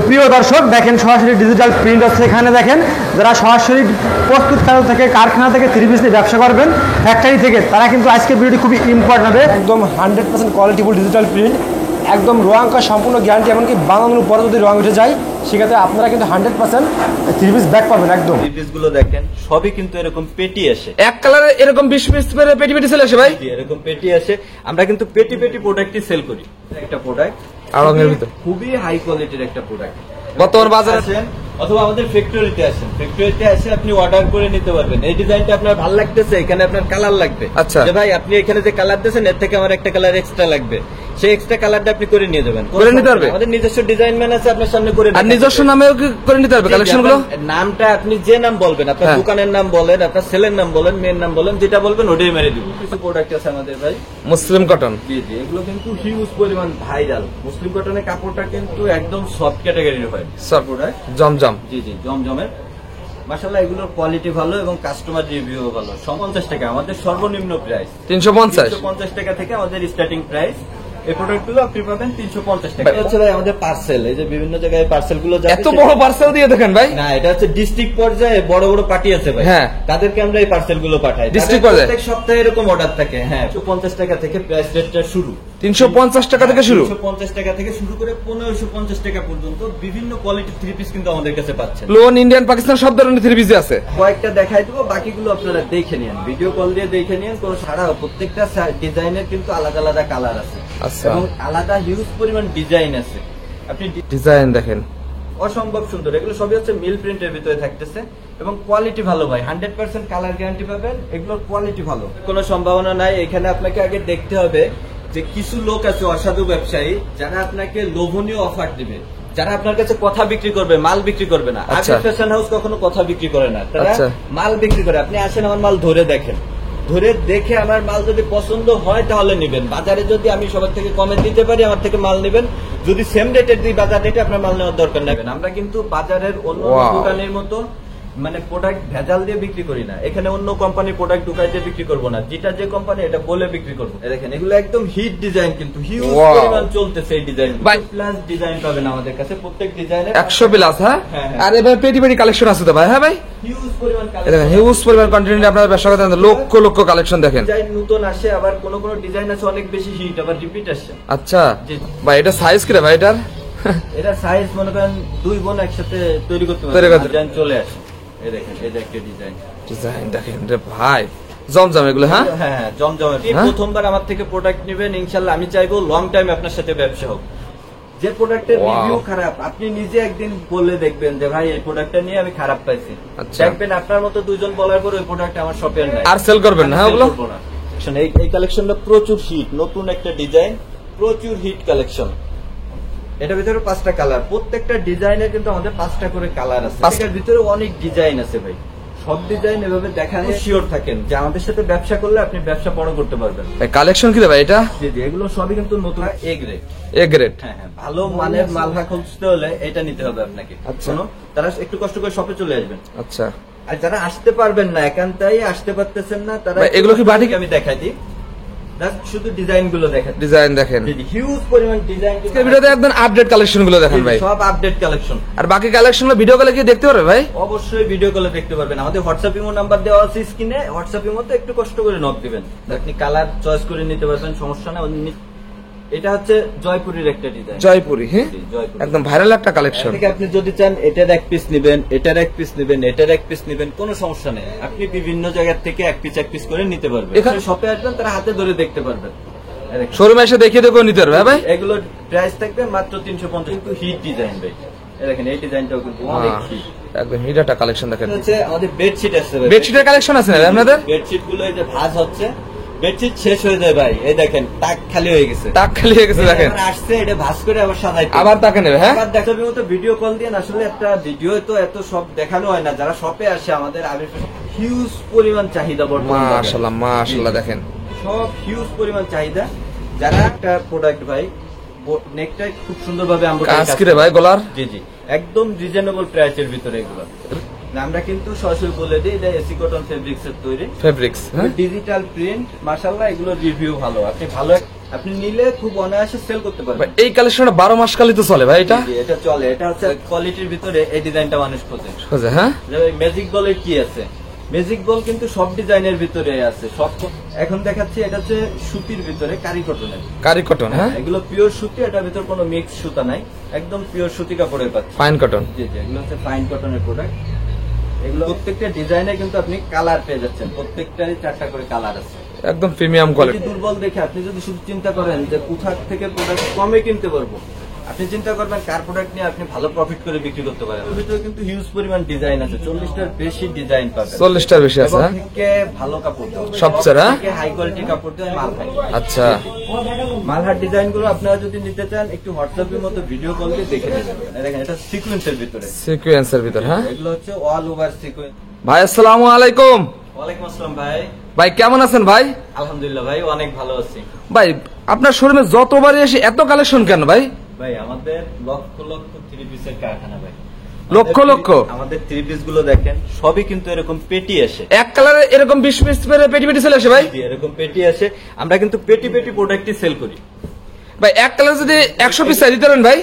প্রিয় দর্শক দেখেন সরাসরি ডিজিটাল প্রিন্ট হচ্ছে এখানে দেখেন যারা সরাসরি প্রস্তুতকারক থেকে কারখানা থেকে থ্রি পিস নিয়ে ব্যবসা করবেন ফ্যাক্টরি থেকে তারা কিন্তু আজকের ভিডিওটি খুবই ইম্পর্টেন্ট হবে। একদম 100% কোয়ালিটিফুল ডিজিটাল প্রিন্ট, একদম রং করা সম্পূর্ণ গ্যারান্টি, এমনকি বানানোর পরে যদি রং উঠে যায় সেক্ষেত্রে আপনারা কিন্তু 100% থ্রি পিস ব্যাক পাবেন। একদম থ্রি পিস গুলো দেখেন সবই কিন্তু এরকম পেটি আসে, এক কালারে এরকম 20 পিস করে পেটি পেটি সেল আসে ভাই, এরকম পেটি আসে। আমরা কিন্তু পেটি পেটি প্রোডাক্টই সেল করি। একটা প্রোডাক্ট আড়ঙের ভিতর খুবই হাই কোয়ালিটির একটা প্রোডাক্ট। বর্তমান বাজারে আসেন অথবা আমাদের ফ্যাক্টরিতে আসেন, ফ্যাক্টরিতে এসে আপনি অর্ডার করে নিতে পারবেন। এই ডিজাইনটা আপনার ভালো লাগতেছে, এখানে আপনার কালার লাগবে, আচ্ছা যে ভাই আপনি এখানে যে কালার দিয়েছেন এর থেকে আমার একটা কালার এক্সট্রা লাগবে, সেই এক্সট্রা কালারটা আপনি করে নিয়ে যাবেন, করে নিতে পারবে। আমাদের নিজস্ব ডিজাইন ম্যান আছে আপনার সামনে করে, আর নিজস্ব নামেও করে নিতে পারবে কালেকশন গুলো। নামটা আপনি যে নাম বলবেন, আপনার দোকানের নাম বলেন, আপনার ছেলের নাম বলেন, মেয়ের নাম বলেন, যেটা বলবেন ওটাই মেরে দিব। কিছু প্রোডাক্ট আছে আমাদের ভাই মুসলিম কটন, জি জি, এগুলো কিন্তু হিউজ পরিমাণ ভাইরাল। মুসলিম কটনের কাপড়টা কিন্তু একদম সফট ক্যাটাগরির হয়, সফট প্রোডাক্ট, জমজম, জি জি জমজমের। মাশাআল্লাহ এগুলোর কোয়ালিটি ভালো এবং কাস্টমার রিভিউ ভালো। 50 টাকা আমাদের সর্বনিম্ন প্রাইস, 350 টাকা থেকে আমাদের স্টার্টিং প্রাইস। এই প্রোডাক্টগুলো আপনি পাবেন 350 টাকা। এটা হচ্ছে ভাই আমাদের পার্সেল, এই যে বিভিন্ন জায়গায় পার্সেল গুলো যাবে, এত বড় পার্সেল দিয়ে দেখেন ভাই। না এটা হচ্ছে ডিস্ট্রিক্ট পর্যায়ে বড় বড় পার্টি আছে ভাই, হ্যাঁ তাদেরকে আমরা এই পার্সেল গুলো পাঠাই ডিস্ট্রিক্ট পর্যায়ে। প্রত্যেক সপ্তাহে এরকম অর্ডার থাকে। হ্যাঁ 250 টাকা থেকে প্রাইস রেটটা শুরু, 350 টাকা থেকে শুরু, 350 টাকা থেকে শুরু করে 1550 টাকা পর্যন্ত বিভিন্ন কোয়ালিটির থ্রি পিস কিন্তু আমাদের কাছে পাচ্ছেন। লোন ইন্ডিয়ান পাকিস্তান সব ধরনের থ্রি পিস আছে। কয়েকটা দেখাই দেবো, বাকিগুলো আপনারা দেখে নিন, ভিডিও কল দিয়ে দেখে নিন। কোনো সারা প্রত্যেকটা ডিজাইনের কিন্তু আলাদা আলাদা কালার আছে এবং আলাদা হিউজ পরিমাণ ডিজাইন আছে। আপনি ডিজাইন দেখেন অসম্ভব সুন্দর, এগুলো সবই হচ্ছে মিল প্রিন্টের ভিতরে থাকতেছে এবং কোয়ালিটি ভালো ভাই, 100% কালার গ্যারান্টি পাবেন। এগুলোর কোয়ালিটি ভালো, কোনো সম্ভাবনা নাই। এখানে আপনাকে আগে দেখতে হবে যে কিছু লোক আছে অসাধু ব্যবসায়ী যারা আপনাকে লোভনীয় অফার দিবে, যারা আপনার কাছে কথা বিক্রি করবে, মাল বিক্রি করবে না। আগে ফ্যাশন হাউস কখনো কথা বিক্রি করে না, তারা মাল বিক্রি করে। আপনি আসেন আমার মাল ধরে দেখেন, ধরে দেখে আমার মাল যদি পছন্দ হয় তাহলে নেবেন। বাজারে যদি আমি সবার থেকে কমে দিতে পারি আমার থেকে মাল নেবেন, যদি সেম রেটের দিই বাজার রেটে আপনার মাল নেওয়ার দরকার নেবেন। আমরা কিন্তু বাজারের অন্য দোকানের মতো মানে প্রোডাক্ট ভেজাল দিয়ে বিক্রি করি না। এখানে অন্য কোম্পানির প্রোডাক্ট ঢুকাই দিয়ে বিক্রি করবো না, যেটা যে কোম্পানি এটা বলে বিক্রি করবো। দেখেন এগুলো একদম হিট ডিজাইন, কিন্তু হিউজ পরিমাণ চলতেছে এই ডিজাইন। প্লাস ডিজাইন পাবেন আমাদের কাছে, প্রত্যেক ডিজাইনে 100 প্লাস। হ্যাঁ আর এবার পেটি পেটি কালেকশন আছে তো ভাই। হ্যাঁ ভাই হিউজ পরিমাণ কালেকশন, হিউজ পরিমাণ কন্টেন্ট আপনারা ব্যবসা করতে লক্ষ লক্ষ কালেকশন দেখেন। ডিজাইন নতুন আসে, আবার কোন কোন ডিজাইন আছে অনেক বেশি হিট, আবার রিপিট আসে। আচ্ছা ভাই এটা সাইজ কি রে ভাই? এটা সাইজ মনে করেন দুই বোন একসাথে তৈরি করতে পারবে, ডিজাইন চলে আসে। এই দেখেন এটা একটা ডিজাইন, ডিজাইন দেখেন রে ভাই, জমজম এগুলো। হ্যাঁ হ্যাঁ জমজমের। প্রথমবার আমার থেকে প্রোডাক্ট নেবেন, ইনশাআল্লাহ আমি চাইবো লং টাইম আপনার সাথে ব্যবসা হোক। যে প্রোডাক্টের রিভিউ খারাপ আপনি নিজে একদিন বলে দেখবেন যে ভাই এই প্রোডাক্টটা নিয়ে আমি খারাপ পাইছি, দেখবেন আপনার মতো দুইজন বলার পর ওই প্রোডাক্ট আমার শপে নাই, আর সেল করবেন না। ওগুলো এই কালেকশনটা প্রচুর হিট, নতুন একটা ডিজাইন, প্রচুর হিট কালেকশন। এটার ভিতরে 5টা কালার, প্রত্যেকটা ডিজাইনের কিন্তু আমাদের 5টা করে কালার আছে। এর ভিতরে অনেক ডিজাইন আছে ভাই, সব ডিজাইন এভাবে দেখালে শিওর থাকেন যে আমাদের সাথে ব্যবসা করলে আপনি ব্যবসা বড় করতে পারবেন। কালেকশন কি রে ভাই এটা? জি জি, এগুলো সবই কিন্তু নতুন এ গ্রেড। হ্যাঁ হ্যাঁ, ভালো মানের মালহা খুঁজতে হলে এটা নিতে হবে আপনাকে। আচ্ছা তারা একটু কষ্ট করে শপে চলে আসবেন। আচ্ছা আর যারা আসতে পারবেন না, একান্তই আসতে পারতেছেন না, তারা এগুলো কি বাটিক আমি দেখাই দিই, শুধু ডিজাইন গুলো দেখেন, ডিজাইন দেখেন হিউজ পরিমাণ ডিজাইন। ভিডিওতে একদম আপডেট কালেকশন গুলো দেখেন ভাই, সব আপডেট কালেকশন। আর বাকি কালেকশন গুলো ভিডিও কলে কি দেখতে পারবে ভাই? অবশ্যই ভিডিও কলে দেখতে পারবেন। আমাদের হোয়াটসঅ্যাপ ইমো নাম্বার দেওয়া আছে স্ক্রিনে, হোয়াটসঅ্যাপ ইমোতে একটু কষ্ট করে নক দিবেন, আপনি কালার চয়েস করে নিতে পারবেন, সমস্যা না। এটা হচ্ছে জয়পুরের একটা ডিজাইন, জয়পুরি। হ্যাঁ একদম ভাইরাল একটা কালেকশন। আপনি যদি চান এটার এক পিস নেবেন, এটার এক পিস নেবেন, এটার এক পিস নেবেন, কোনো সমস্যা নেই। আপনি বিভিন্ন জায়গা থেকে এক পিস করে নিতে পারবেন। এখানে শপে আসবেন, তারা হাতে ধরে দেখতে পারবেন, শোরুমে এসে দেখিয়ে দেখো নিতে পারবে ভাই। এগুলোর প্রাইস থাকবে মাত্র 350, কিন্তু হিট ডিজাইন ভাই। দেখেন এই ডিজাইনটাও কিন্তু অনেক হিট, একদম হিট একটা কালেকশন দেখেন। হচ্ছে আমাদের বেডশিট আছে, বেডশিটের কালেকশন আছে না আপনাদের? বেডশিট গুলো এই যে ভাঁজ হচ্ছে, বেডশিট শেষ হয়ে যায় ভাই, এই দেখেন তাক খালি হয়ে গেছে, তাক খালি হয়ে গেছে দেখেন, আসছে এটা ভাঁজ করে আবার সাজাই আবার তাকে নেবে। হ্যাঁ আবার দেখাবে মতো ভিডিও কল দিয়ে। আসলে একটা ভিডিও তো এত সব দেখানো হয় না, যারা শপে আসে আমাদের হিউজ পরিমাণ চাহিদা বর্তমানে। মাশাআল্লাহ মাশাআল্লাহ দেখেন সব হিউজ পরিমাণ চাহিদা। যারা একটা প্রোডাক্ট ভাই নেকটা খুব সুন্দরভাবে আমরা কাজ করে ভাই গলার, জি জি একদম রিজনেবল প্রাইসের ভিতরে এগুলো আমরা কিন্তু সরাসরি বলে দিই, এটা এসি কটন ফেব্রিক্স এর তৈরি, ফেব্রিক্স ডিজিটাল প্রিন্ট। মাশাআল্লাহ এগুলো রিভিউ ভালো, আপনি ভালো আপনি নিলে খুব অনায়াসে সেল করতে ভাই পারবেন। এই কালেকশনটা 12 মাস কালই তো চলে ভাই এটা জি, এটা চলে। এটা হচ্ছে কোয়ালিটির ভিতরে এই ডিজাইনটা মানুষ খোঁজে। বুঝে হ্যাঁ ম্যাজিক বলের কি আছে, ম্যাজিক বল কিন্তু সব ডিজাইনের ভিতরে আছে। সব এখন দেখাচ্ছি এটা হচ্ছে সুতির ভিতরে কারি কটনের। কারি কটন হ্যাঁ এগুলো পিওর সুতি, এটার ভিতর কোনো মিক্স সুতা নাই, একদম পিওর সুতি কাপড়ের পাচ্ছি। ফাইন কটন জি জি, এগুলো হচ্ছে ফাইন কটনের প্রোডাক্ট। এগুলো প্রত্যেকটা ডিজাইনে কিন্তু আপনি কালার পেয়ে যাচ্ছেন, প্রত্যেকটারই 4টা করে কালার আছে। একদম প্রিমিয়াম যদি কোয়ালিটি। দুর্বল দেখে আপনি যদি শুধু চিন্তা করেন যে কোথা থেকে প্রোডাক্ট কমে কিনতে পারবো, আপনি চিন্তা করবেন কার প্রোডাক্ট নিয়ে আপনি ভালো প্রফিট করে বিক্রি করতে পারেন। এর ভিতরে কিন্তু হিউজ পরিমাণ ডিজাইন আছে, 40টার বেশি ডিজাইন পাবেন। 40টার বেশি আছে হ্যাঁ থেকে ভালো কাপড় দেওয়া, সবচেয়ে হ্যাঁ? হাই কোয়ালিটি কাপড় দেওয়া মালহার। আচ্ছা মালহার ডিজাইন গুলো আপনারা যদি নিতে চান একটু হোয়াটসঅ্যাপের মতো ভিডিও কল দিয়ে দেখে নেবেন। দেখেন এটা সিকোয়েন্সের ভিতরে, সিকোয়েন্সের ভিতর হ্যাঁ এগুলো হচ্ছে অল ওভার সিকোয়েন্স। ভাই আসসালামু আলাইকুম। ওয়ালাইকুম আসসালাম ভাই। ভাই কেমন আছেন ভাই? আলহামদুলিল্লাহ ভাই, অনেক ভালো আছি। ভাই আপনার শোরুমে যতবারই এসে এত কালেকশন কেন ভাই? ভাই আমাদের লক্ষ লক্ষ থ্রি পিসের কারখানা ভাই, লক্ষ লক্ষ? আমাদের থ্রি পিস গুলো দেখেন সবই কিন্তু এরকম পেটি আসে। এক কালারে এরকম 20 পিস করে পেটি পেটি চলে আসে ভাই? জি, এরকম পেটি আসে। আমরা কিন্তু পেটি পেটি প্রোডাক্টই সেল করি ভাই এক কালার যদি 100 পিস চাই দিতে পারেন ভাই?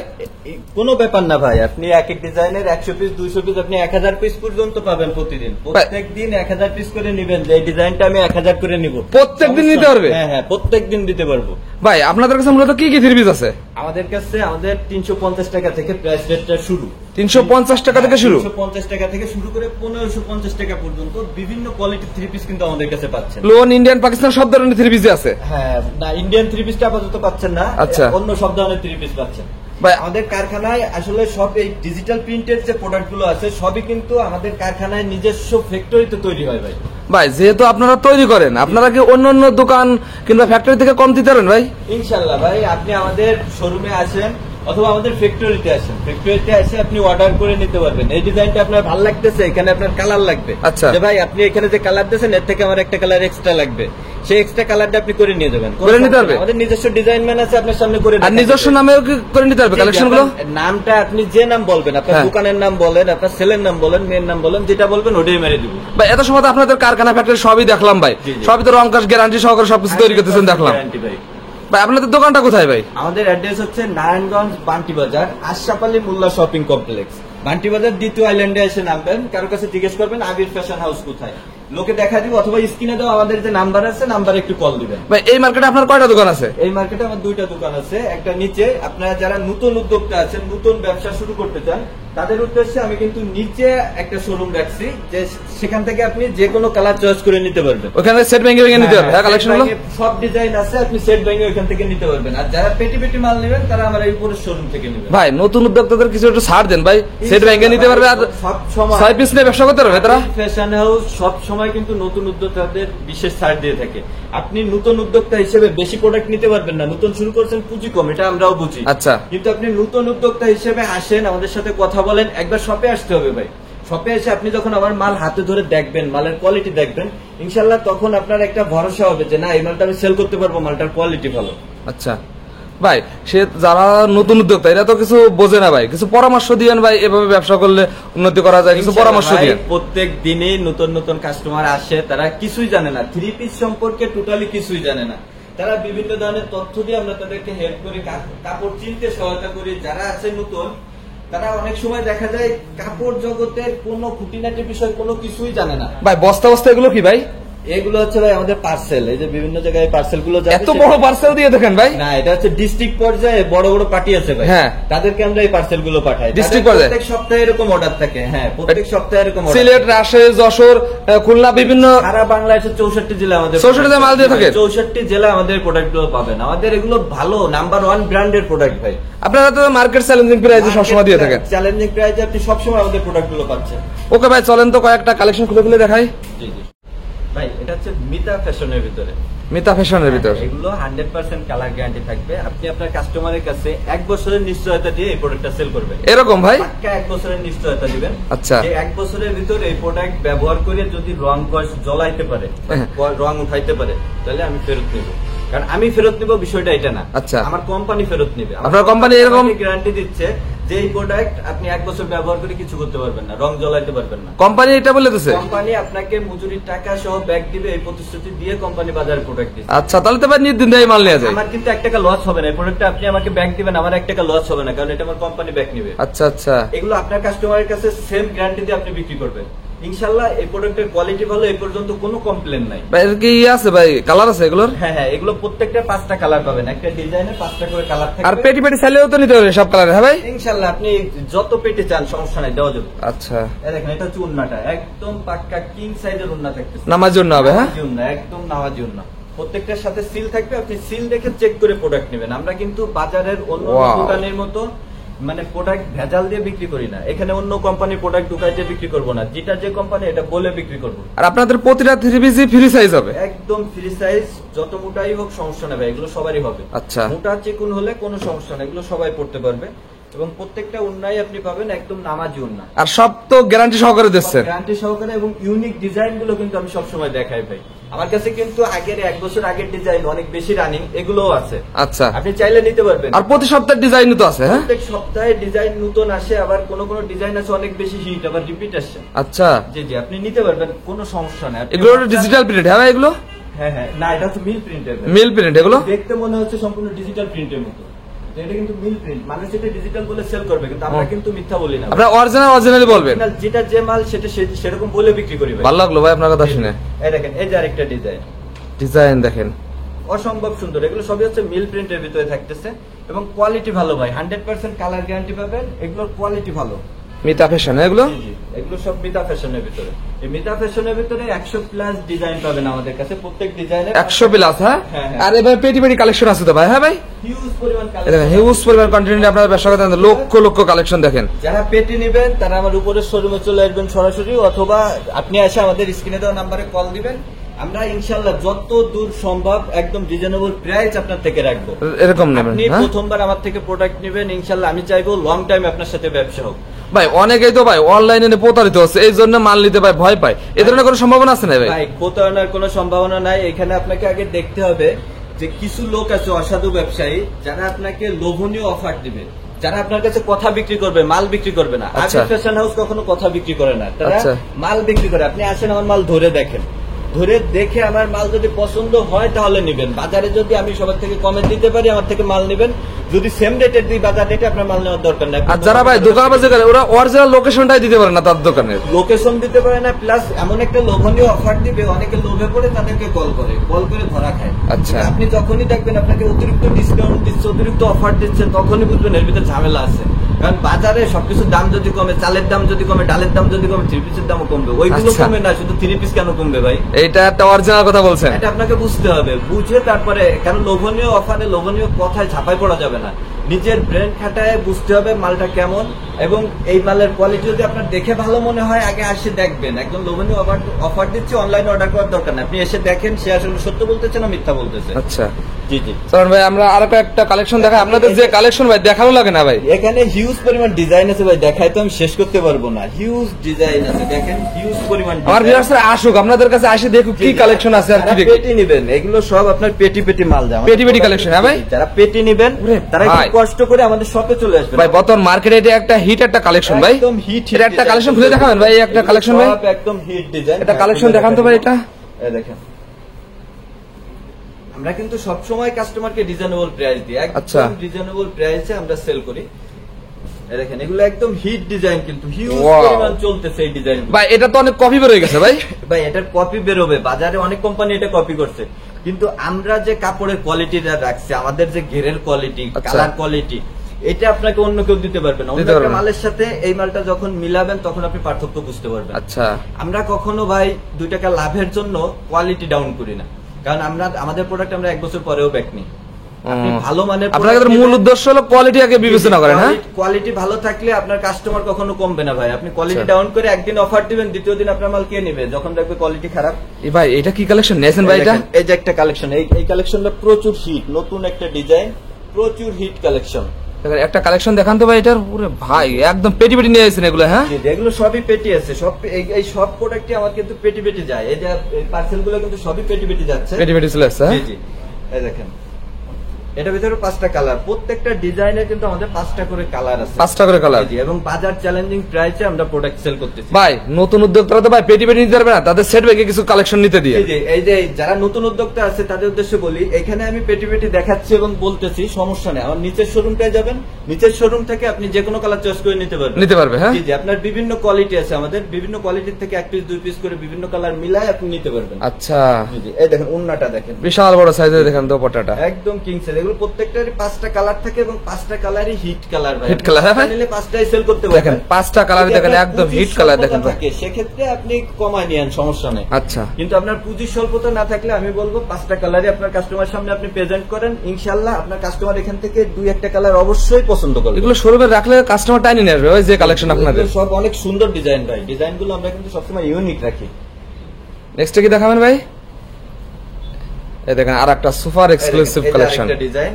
কোনো ব্যাপার না ভাই, আপনি এক এক ডিজাইনের 100 পিস 200 পিস আপনি 1000 পিস পর্যন্ত পাবেন প্রতিদিন। প্রত্যেক দিন 1000 পিস করে নেবেন, যে এই ডিজাইনটা আমি 1000 করে নিব প্রত্যেক দিন নিতে পারবে? হ্যাঁ হ্যাঁ, প্রত্যেক দিন দিতে পারবো। ভাই আপনাদের কাছে মূলত কি কি থ্রি পিস আছে? আমাদের কাছে আমাদের 350 টাকা থেকে প্রাইস রেটটা শুরু। 350 টাকা থেকে শুরু? 350 টাকা থেকে শুরু করে 1550 টাকা পর্যন্ত বিভিন্ন কোয়ালিটির থ্রি পিস কিন্তু আমাদের কাছে পাচ্ছেন। লোন ইন্ডিয়ান পাকিস্তান সব ধরনের থ্রি পিস আছে? হ্যাঁ, না ইন্ডিয়ান থ্রি পিসটা আপাতত পাচ্ছেন না, আচ্ছা। অন্য সব ধরনের থ্রি পিস পাচ্ছেন। ভাই আমাদের কারখানায় আসলে সব এই ডিজিটাল প্রিন্টের যে প্রোডাক্ট গুলো আছে সবই কিন্তু আমাদের কারখানায় নিজস্ব ফ্যাক্টরিতে তৈরি হয় ভাই। ভাই যেহেতু আপনারা তৈরি করেন, আপনারা কি অন্য অন্য দোকান কিংবা ফ্যাক্টরি থেকে কম দিতে পারেন ভাই? ইনশাল্লাহ ভাই, আপনি আমাদের শোরুমে আসেন অথবা আমাদের ফ্যাক্টরিতে আসেন, ফ্যাক্টরিতে এসে আপনি অর্ডার করে নিতে পারবেন। এই ডিজাইনটা আপনার ভালো লাগতেছে, এখানে আপনার কালার লাগবে, আচ্ছা। যে ভাই আপনি এখানে যে কালার দিয়েছেন এর থেকে আমার একটা কালার এক্সট্রা লাগবে, সেই এক্সট্রা কালারটা আপনি করে নিয়ে যাবেন, করে নিতে পারবে? আমাদের নিজস্ব ডিজাইন ম্যান আছে, আপনার সামনে করে আর দেখাবে। নিজস্ব নামেও কি করে নিতে পারবে কালেকশন গুলো? আপনার নামটা আপনি যে নাম বলবেন, আপনার হ্যাঁ। দোকানের নাম বলেন, আপনার ছেলের নাম বলেন, মেয়ের নাম বলেন, যেটা বলবেন ওটাই মেরে দিব। ভাই এত সময় তো আপনাদের কারখানা ফ্যাক্টরি সবই দেখলাম ভাই, জি, জি। সবই তো রংকাশ গ্যারান্টি সহকারে সবকিছু তৈরি করতেছেন দেখলাম। গ্যারান্টি ভাই। ভাই আপনাদের দোকানটা কোথায় ভাই? আমাদের অ্যাড্রেস হচ্ছে নারায়ণগঞ্জ বান্টি বাজার, আশরাফ আলী মোল্লা শপিং কমপ্লেক্স, বান্টি বাজার দ্বিতীয় আইল্যান্ডে এসে নামবেন। কারো কাছে জিজ্ঞেস করবেন আবির ফ্যাশন হাউস কোথায়, লোকে দেখা দিব, অথবা স্ক্রিনে দেওয়া আমাদের যে নাম্বার আছে নাম্বারে একটু কল দিবেন। ভাই এই মার্কেটে আপনার কয়টা দোকান আছে? এই মার্কেটে আমার 2টা দোকান আছে, একটা নিচে। আপনারা যারা নতুন উদ্যোক্তা আছেন, নতুন ব্যবসা শুরু করতে চান, তাদের উদ্দেশ্যে আমি কিন্তু নিচে একটা শোরুম রাখছি, যে সেখান থেকে আপনি যে কোনো কালার চয়েস করে নিতে পারবেন। ওখানে সেট ভেঙে ভেঙে নিতে পারবে হ্যাঁ কালেকশন গুলো? সব ডিজাইন আছে, আপনি সেট ভেঙে ওইখান থেকে নিতে পারবেন। আর যারা পেটি পেটি মাল নেবেন তারা আমার এই উপরের শোরুম থেকে নেবেন। ভাই নতুন উদ্যোক্তাদের কিছু একটু ছাড় দেন ভাই, সেট ভেঙে নিতে পারবে আর সব সময় 6 পিস নিয়ে ব্যবসা করতে পারবে তারা। ফ্যাশন হাউস সব সময় কিন্তু নতুন উদ্যোক্তাদের বিশেষ ছাড় দিয়ে থাকে। আপনি নতুন উদ্যোক্তা হিসেবে বেশি প্রোডাক্ট নিতে পারবেন না, নতুন শুরু করছেন, পুঁজি কম, এটা আমরাও বুঝি। আচ্ছা। কিন্তু আপনি নতুন উদ্যোক্তা হিসেবে আসেন, আমাদের সাথে কথা বলেন, একবার শপে আসতে হবে ভাই। শপে এসে আপনি যখন আমার মাল হাতে ধরে দেখবেন, মালের কোয়ালিটি দেখবেন, ইনশাল্লাহ তখন আপনার একটা ভরসা হবে যে না এই মালটা আমি সেল করতে পারবো, মালটার কোয়ালিটি ভালো। আচ্ছা ভাই, সে যারা নতুন উদ্যোক্তা এরা তো কিছু বোঝে না ভাই, কিছু পরামর্শ দিয়েন ভাই, এভাবে ব্যবসা করলে উন্নতি করা যায়, কিছু পরামর্শ ভাই, দিয়েন। প্রত্যেক দিনই নতুন নতুন কাস্টমার আসে, তারা কিছুই জানে না, থ্রি পিস সম্পর্কে টোটালি কিছুই জানে না। তারা বিভিন্ন ধরনের তথ্য দিয়ে আমরা তাদেরকে হেল্প করি, কাপড় চিনতে সহায়তা করি। যারা আছে নতুন, তারা অনেক সময় দেখা যায় কাপড় জগতের কোনো খুঁটিনাটি বিষয় কোনো কিছুই জানে না। ভাই বস্তা বস্তা এগুলো কি ভাই? এগুলো হচ্ছে ভাই আমাদের পার্সেল, এই যে বিভিন্ন জায়গায় পার্সেল গুলো যাবে, এত বড় পার্সেল দিয়ে দেখেন ভাই? না এটা হচ্ছে ডিস্ট্রিক্ট পর্যায়ে বড় বড় পার্টি আছে ভাই, হ্যাঁ। তাদেরকে আমরা এই পার্সেল গুলো পাঠাই। ডিস্ট্রিক্ট তাদের পর্যায়ে? প্রত্যেক সপ্তাহে এরকম অর্ডার থাকে, হ্যাঁ প্রত্যেক সপ্তাহে এরকম order সিলেট, রাজশাহী, যশোর, খুলনা, বিভিন্ন সারা বাংলাদেশের 64 জেলা আমাদের 64 জেলায় মাল দিয়ে থাকে? 64 জেলা আমাদের প্রোডাক্ট গুলো পাবেন। আমাদের এগুলো ভালো নাম্বার 1 ব্র্যান্ডের প্রোডাক্ট ভাই। আপনারা তো মার্কেট চ্যালেঞ্জিং প্রাইসে সবসময় দিয়ে থাকেন। চ্যালেঞ্জিং প্রাইসে আপনি সবসময় আমাদের প্রোডাক্ট গুলো পাচ্ছেন। ওকে ভাই চলেন তো কয়েকটা কালেকশন খুলে খুলে দেখাই। জি জি ভাই, এটা হচ্ছে মিতা ফ্যাশনের ভিতরে, মিতা ফ্যাশনের ভিতর এগুলো 100% কালার গ্যারান্টি থাকবে। আপনি আপনার কাস্টমারের কাছে 1 বছরের নিশ্চয়তা দিয়ে এই প্রোডাক্টটা সেল করবেন। এরকম ভাই? পাক্কা 1 বছরের নিশ্চয়তা দিবেন। আচ্ছা। যে 1 বছরের ভিতরে এই প্রোডাক্ট ব্যবহার করে যদি রং কস জ্বলাইতে পারে, হ্যাঁ। রং উঠাইতে পারে, তাহলে আমি ফেরত নেব। কারণ আমি ফেরত নিব বিষয়টা এটা না, আচ্ছা। আমার কোম্পানি ফেরত নেবে। আপনার কোম্পানি এরকম গ্যারান্টি দিচ্ছে যে এই প্রোডাক্ট আপনি 1 বছর ব্যবহার করে কিছু করতে পারবেন না, রং জ্বলাইতে পারবেন না। কোম্পানি এটা বলে দিছে? কোম্পানি আপনাকে মজুরির টাকা সহ ব্যাক দিবে, এই প্রতিশ্রুতি দিয়ে কোম্পানি বাজারে প্রোডাক্ট দিচ্ছে। আচ্ছা, তাহলে তো ভাই নির্দ্বিধায় মাল নেওয়া যায়। আমার কিন্তু 1 টাকা লস হবে না, এই প্রোডাক্টটা আপনি আমাকে ব্যাক দিবেন, আমার 1 টাকা লস হবে না, কারণ এটা আমার কোম্পানি ব্যাক নেবে। আচ্ছা আচ্ছা, এগুলো আপনার কাস্টমারের কাছে সেম গ্যারান্টি দিয়ে আপনি বিক্রি করবেন। ইনশাআল্লাহ এই প্রোডাক্টের কোয়ালিটি ভালো, এই পর্যন্ত কোনো কমপ্লেন নাই। ভাই এর কি আছে ভাই, কালার আছে এগুলোর? হ্যাঁ হ্যাঁ, এগুলো প্রত্যেকটা 5টা কালার পাবেন, একটা ডিজাইনে 5টা করে কালার থাকবে। আর পেটি পেটি চাইলেও তো নিতে পারবে সব কালার? হ্যাঁ ভাই, ইনশাআল্লাহ আপনি যত পেটে চান সমস্যা নাই, দেওয়া যাবে। আচ্ছা, এই দেখেন এটা হচ্ছে উন্নাটা, একদম পাক্কা কিং সাইজের উন্না থাকতেছে, নামার জন্য হবে। হ্যাঁ, নামাজি উন্না, একদম নামাজি উন্না। প্রত্যেকটার সাথে সিল থাকবে, আপনি সিল দেখে চেক করে প্রোডাক্ট নেবেন। আমরা কিন্তু বাজারের অন্য Wow. দোকানের মতো মানে প্রোডাক্ট ভেজাল দিয়ে বিক্রি করি না। এখানে অন্য কোম্পানির প্রোডাক্ট ঢুকাই দিয়ে বিক্রি করবো না, যেটা যে কোম্পানি এটা বলে বিক্রি করবো। আর আপনাদের প্রতিটা 3 পিস ফ্রি সাইজ হবে? একদম ফ্রি সাইজ, যত মোটাই হোক সমস্যা নেই, এগুলো সবারই হবে। আচ্ছা, মোটা চিকুন হলে কোনো সমস্যা নেই, এগুলো সবাই পড়তে পারবে। এবং প্রত্যেকটা উন্নাই আপনি পাবেন একদম নামাজি উন্না, আর সব তো গ্যারান্টি সহকারে দিচ্ছেন? গ্যারান্টি সহকারে। এবং ইউনিক ডিজাইন গুলো কিন্তু আমি সবসময় দেখাই ভাই। আমার কাছে কিন্তু আগের 1 বছর আগের ডিজাইন অনেক বেশি রানিং, এগুলোও আছে। আচ্ছা, আপনি চাইলে নিতে পারবেন। আর প্রতি সপ্তাহে ডিজাইন তো আছে? হ্যাঁ, প্রত্যেক সপ্তাহে ডিজাইন নতুন আসে, আবার কোন কোন ডিজাইন আছে অনেক বেশি হিট, আবার রিপিট আসছে। আচ্ছা, জি জি, আপনি নিতে পারবেন, কোনো সমস্যা নেই। এগুলো ডিজিটাল প্রিন্ট? হ্যাঁ ভাই, এগুলো হ্যাঁ হ্যাঁ, না এটা হচ্ছে মিল প্রিন্টের। মিল প্রিন্ট? এগুলো দেখতে মনে হচ্ছে সম্পূর্ণ ডিজিটাল প্রিন্টের মতো, এটা কিন্তু মিল প্রিন্ট। মানুষ এটা ডিজিটাল বলে সেল করবে, কিন্তু আমরা কিন্তু মিথ্যা বলি না। আপনারা অরিজিনালি বলবেন? যেটা যে মাল সেটা সেরকম বলে বিক্রি করি ভাই। ভালো লাগলো ভাই আপনার কথা শুনে। এই দেখেন, এই যে আরেকটা ডিজাইন দেখেন, অসম্ভব সুন্দর। এগুলো সবই হচ্ছে মিল প্রিন্টের ভিতরে থাকতেছে এবং কোয়ালিটি ভালো ভাই, 100% কালার গ্যারান্টি পাবেন। এগুলোর কোয়ালিটি ভালো। মিতা ফ্যাশন এগুলো? জি জি, এগুলো সব মিতা ফ্যাশনের ভিতরে। এই মিতা ফ্যাশনের ভিতরে 100 প্লাস ডিজাইন পাবেন আমাদের কাছে, প্রত্যেক ডিজাইনে 100 প্লাস। হ্যাঁ, হ্যাঁ, হ্যাঁ। আর এবার পেটি পেটি কালেকশন আছে তো ভাই? হ্যাঁ ভাই, হিউজ পরিমাণ দেখেন কালেকশন। হিউজ পরিমাণ কন্টিনিউ আপনারা ব্যবসা করতে লক্ষ লক্ষ কালেকশন দেখেন। যারা পেটি নেবেন তারা আমার উপরের শোরুমে চলে আসবেন সরাসরি, অথবা আপনি এসে আমাদের স্ক্রিনে দেওয়া নাম্বারে কল দিবেন। আমরা ইনশাআল্লাহ যত দূর সম্ভব একদম রিজনেবল প্রাইস আপনার থেকে রাখবো। এরকম নেবেন? আপনি হ্যাঁ, প্রথমবার আমার থেকে প্রোডাক্ট নেবেন, ইনশাআল্লাহ আমি চাইবো লং টাইম আপনার সাথে ব্যবসা হোক। ভাই অনেকেই তো ভাই অনলাইনে প্রতারিত হচ্ছে, এই জন্য মাল নিতে ভাই ভয় পায়। এ ধরনের কোনো সম্ভাবনা আছে না ভাই? ভাই প্রতারণার কোনো সম্ভাবনা নাই। এখানে আপনাকে আগে দেখতে হবে যে কিছু লোক আছে অসাধু ব্যবসায়ী, যারা আপনাকে লোভনীয় অফার দিবে, যারা আপনার কাছে কথা বিক্রি করবে, মাল বিক্রি করবে না। আচ্ছা। আগে ফ্যাশন হাউস কখনো কথা বিক্রি করে না, তারা আচ্ছা। মাল বিক্রি করে। আপনি আসেন, আমার মাল ধরে দেখেন, ধরে দেখে আমার মাল যদি পছন্দ হয় তাহলে নেবেন। বাজারে যদি আমি সবার থেকে কমে দিতে পারি, আমার থেকে মাল নেবেন। যদি সেম রেটের দিই বাজার রেটে, আপনার মাল নেওয়ার দরকার নাই। আর যারা ভাই দোকান বাজার করে, ওরা অরিজিনাল লোকেশনটাই দিতে পারে না তার দোকানের। লোকেশন দিতে পারে না, প্লাস এমন একটা লোভনীয় অফার দিবে, অনেকে লোভে পড়ে তাদেরকে কল করে ধরা খায়। আচ্ছা। আপনি যখনই দেখবেন আপনাকে অতিরিক্ত ডিসকাউন্ট দিচ্ছে, অতিরিক্ত অফার দিচ্ছে, তখনই বুঝবেন এর ভিতরে ঝামেলা আছে। কারণ বাজারে সবকিছুর দাম যদি কমে, চালের দাম যদি কমে, ডালের দাম যদি কমে, 3 পিসের দামও কমবে। ওইগুলো আচ্ছা। কমে না, শুধু 3 পিস কেন কমবে ভাই? এইটা একটা অরিজিনাল কথা বলছেন। এটা আপনাকে বুঝতে হবে, বুঝে তারপরে। কারণ লোভনীয় অফারে লোভনীয় কথায় ঝাঁপাই পড়া যাবে না। নিজের ব্রেন খাটায় বুঝতে হবে মালটা কেমন, এবং এই মালের কোয়ালিটি যদি আপনার দেখে ভালো মনে হয়, আগে আসে দেখবেন। একদম লোভনীয় অফার দিচ্ছে, অনলাইনে অর্ডার করার দরকার না। আপনি এসে দেখেন সে আসলে সত্য বলতেছে না মিথ্যা বলতেছে। আচ্ছা, জি জি। চলুন ভাই আমরা আরো একটা কালেকশন দেখাই। আপনাদের যে কালেকশন ভাই দেখানো লাগে না ভাই? এখানে হিউজ পরিমাণ ডিজাইন আছে ভাই, দেখাই তো আমি শেষ করতে পারবো না। হিউজ ডিজাইন আছে, দেখেন হিউজ পরিমাণ। আমার ভিউয়ার্সরা আসুক আপনাদের কাছে, আসে দেখুক কি কালেকশন আছে আর কি দেখি। পেটি নেবেন, এগুলো সব আপনার পেটি পেটি মাল যায়। পেটি পেটি কালেকশন? হ্যাঁ ভাই, যারা পেটি নেবেন ওরে তারা ভাই। একটু কষ্ট করে আমাদের শপে চলে আসবেন ভাই বর্তমান মার্কেটে এটা একটা হিট একটা কালেকশন ভাই। একদম হিট। এটা একটা কালেকশন খুলে দেখাবেন ভাই? একটা কালেকশন ভাই, একদম হিট ডিজাইন। এটা কালেকশন দেখান তো ভাই। এটা এই দেখেন, আমরা কিন্তু সব সময় কাস্টমারকে রিজনেবল প্রাইস দিই, আচ্ছা। একদম রিজনেবল প্রাইসে আমরা সেল করি। এই দেখেন, এগুলো একদম হিট ডিজাইন, কিন্তু হিউজ Wow. পরিমাণ চলতেছে এই ডিজাইন। ভাই এটা তো অনেক কপি বের হয়ে গেছে ভাই। ভাই এটার কপি বেরোবে, বাজারে অনেক কোম্পানি এটা কপি করছে, কিন্তু আমরা যে কাপড়ের কোয়ালিটিটা রাখছি, আমাদের যে ঘেরের কোয়ালিটি, আচ্ছা। কালার কোয়ালিটি, এটা আপনাকে অন্য কেউ দিতে পারবে না। অন্য দিতে পারবে একটা না। মালের সাথে এই মালটা যখন মিলাবেন তখন আপনি পার্থক্য বুঝতে পারবেন। আচ্ছা, আমরা কখনো ভাই 2 টাকা লাভের জন্য কোয়ালিটি ডাউন করি না, কারণ আমরা আমাদের প্রোডাক্ট আমরা 1 বছর পরেও ব্যাক নিই। আপনি ভালো মানের আপনাদের মূল উদ্দেশ্য হলো কোয়ালিটি আগে বিবেচনা করেন। হ্যাঁ, কোয়ালিটি ভালো থাকলে আপনার কাস্টমার কখনো কমবে না ভাই। আপনি কোয়ালিটি আচ্ছা। ডাউন করে একদিন অফার দিবেন, দ্বিতীয় দিন আপনার মাল কে নেবে যখন দেখবে কোয়ালিটি খারাপ। এই ভাই এটা কি কালেকশন নিয়েছেন ভাই? এটা এই যে একটা কালেকশন, এই কালেকশনটা প্রচুর হিট, নতুন একটা ডিজাইন, প্রচুর হিট কালেকশন। দেখেন একটা কালেকশন দেখান তো ভাই এটার। পুরো ভাই একদম পেটি পেটি নিয়ে এসেছেন এগুলো। হ্যাঁ, এগুলো সবই পেটি আছে, সব এই সব প্রোডাক্টই আমার কিন্তু পেটি পেটি যায়। এই যে পার্সেল গুলো কিন্তু সবই পেটি পেটি যাচ্ছে, পেটি পেটি চলে আসছে। জি জি। এই দেখেন এটার ভিতরে 5টা কালার, প্রত্যেকটা ডিজাইনের কিন্তু আমাদের 5টা করে কালার আছে, 5টা করে কালার, এবং বাজার চ্যালেঞ্জিং প্রাইসে আমরা প্রোডাক্ট সেল করতেছি। ভাই নতুন উদ্যোক্তারা তো ভাই পেটি পেটি নিতে পারবে না, তাদের সেট ব্যাগে কিছু কালেকশন নিতে দিয়ে। এই যে যারা নতুন উদ্যোক্তা আছে তাদের উদ্দেশ্যে বলি, এখানে আমি পেটি পেটি দেখাচ্ছি এবং বলতেছি, সমস্যা নেই, আমার নিচের শোরুমটায় যাবেন, নিচের শোরুম থেকে আপনি যে কোনো কালার চয়েস করে নিতে পারবে। হ্যাঁ, জি, আপনার বিভিন্ন কোয়ালিটি আছে, আমাদের বিভিন্ন কোয়ালিটির থেকে 1 পিস 2 পিস করে বিভিন্ন কালার মিলায় আপনি নিতে পারবেন। আচ্ছা, এই দেখেন উন্নাটা দেখেন, বিশাল বড় সাইজের দেখেন দোপাট্টাটা, একদম কিং সাইজ। এগুলো প্রত্যেকটারই 5টা কালার থাকে এবং 5টা কালারই হিট কালার, হিট কালার। হ্যাঁ, নিলে 5টাই সেল করতে পারবেন। দেখেন 5টা কালার দেখেন, একদম হিট কালার দেখেন। সেক্ষেত্রে আপনি কমায় নিয়েন, সমস্যা নেই। আচ্ছা, কিন্তু আপনার পুঁজির স্বল্পতা না থাকলে আমি বলবো 5টা কালারই আপনার কাস্টমার সামনে আপনি প্রেজেন্ট করেন, ইনশাআল্লাহ আপনার কাস্টমার এখান থেকে 2-1টা কালার অবশ্যই পছন্দ করবে। এগুলো শোরুমে রাখলে কাস্টমার টাইনি নিয়ে আসবে, ওই যে কালেকশন আপনাদের সব অনেক সুন্দর ডিজাইন ভাই, ডিজাইনগুলো আমরা কিন্তু সবসময় ইউনিক রাখি। নেক্সট কি দেখাবেন ভাই? এই দেখেন আরেকটা super exclusive collection design.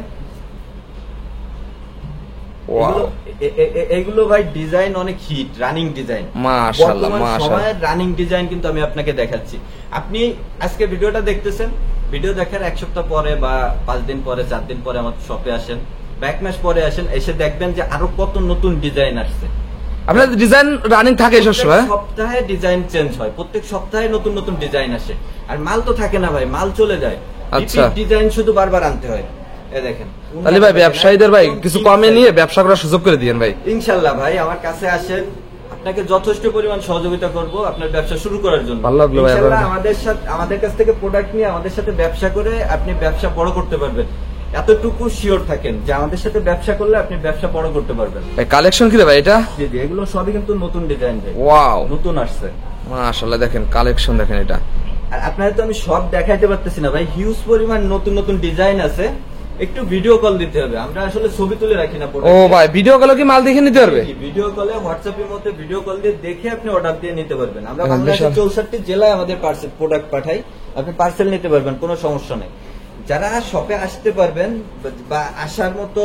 Wow, এগুলো ভাই ডিজাইন অনেক হিট, রানিং ডিজাইন, মাশাআল্লাহ মাশাআল্লাহ। রানিং ডিজাইন কিন্তু আমি আপনাকে দেখাচ্ছি। আপনি আজকে ভিডিওটা দেখতেছেন, ভিডিও দেখার 1 সপ্তাহ পরে বা 5 দিন পরে 4 দিন পরে আমার শপে আসেন বা 1 মাস পরে আসেন, এসে দেখবেন যে আরো কত নতুন ডিজাইন আসছে। আপনাদের ডিজাইন রানিং থাকে সবসময়? সপ্তাহে ডিজাইন চেঞ্জ হয়, প্রত্যেক সপ্তাহে নতুন নতুন ডিজাইন আসে, আর মাল তো থাকে না ভাই, মাল চলে যায়। আচ্ছা, ডিজাইন শুধু বারবার আনতে হয়। এই দেখেন, তাহলে ভাই ব্যবসায়ীদের ভাই কিছু কমে নিয়ে ব্যবসা করার সুযোগ করে দিয়েন ভাই। ইনশাআল্লাহ ভাই, আমার কাছে আসেন, আপনাকে যথেষ্ট পরিমাণ সহযোগিতা করব আপনার ব্যবসা শুরু করার জন্য। ভালো লাগলো ভাই, ইনশাআল্লাহ আমাদের কাছ থেকে প্রোডাক্ট নিয়ে আমাদের সাথে ব্যবসা করে আপনি ব্যবসা বড় করতে পারবেন, এতটুকু শিওর থাকেন যে আমাদের সাথে ব্যবসা করলে আপনি ব্যবসা বড় করতে পারবেন। ভাই কালেকশন কি রে ভাই এটা? জি জি, এগুলো সবই কিন্তু নতুন ডিজাইন ভাই। ওয়াও, নতুন আসছে, মাশাআল্লাহ। দেখেন কালেকশন দেখেন এটা। আর আপনাদের তো আমি সব দেখাইতে পারতেছি না ভাই, হিউজ পরিমাণ নতুন নতুন ডিজাইন আছে, একটু ভিডিও কল দিতে হবে, আমরা আসলে ছবি তুলে রাখি না। ও ভাই, ভিডিও কলে কি মাল দেখে নিতে পারবে? ভিডিও কলে, হোয়াটসঅ্যাপের মধ্যে ভিডিও কল দিয়ে দেখে আপনি অর্ডার দিয়ে নিতে পারবেন। আমরা বাংলাদেশের 64 জেলায় আমাদের পার্সেল প্রোডাক্ট পাঠাই, আপনি পার্সেল নিতে পারবেন, কোনো সমস্যা নেই। যারা শপে আসতে পারবেন বা আসার মতো